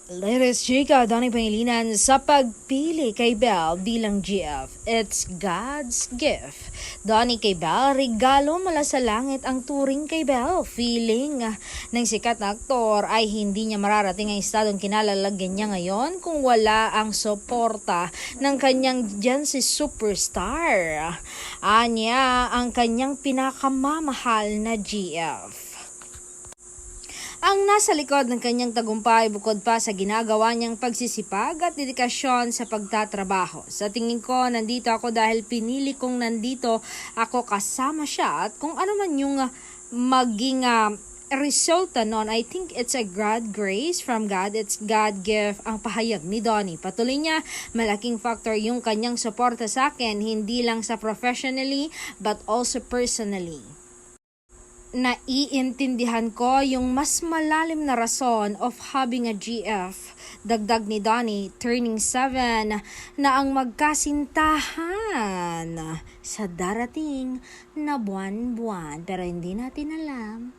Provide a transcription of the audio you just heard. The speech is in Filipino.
Latest chika, Donnie Pangilinan sa pagpili kay Belle bilang GF. It's God's gift. Donnie kay Belle, regalo mula sa langit ang turing kay Belle. Feeling ng sikat na aktor ay hindi niya mararating ang estadong kinalalagyan niya ngayon kung wala ang suporta ng kanyang dyan si superstar. Anya ang kanyang pinakamamahal na GF. Ang nasa likod ng kanyang tagumpay bukod pa sa ginagawa niyang pagsisipag at dedikasyon sa pagtatrabaho. Sa tingin ko, nandito ako dahil pinili kong nandito ako kasama siya at kung ano man yung maging resulta nun, I think it's a God grace from God. It's God gift ang pahayag ni Donnie. Patuloy niya, malaking factor yung kanyang suporta sa akin, hindi lang sa professionally but also personally. Naiintindihan ko yung mas malalim na rason of having a GF. Dagdag ni Donnie, turning 7 na ang magkasintahan sa darating na buwan-buwan. Pero hindi natin alam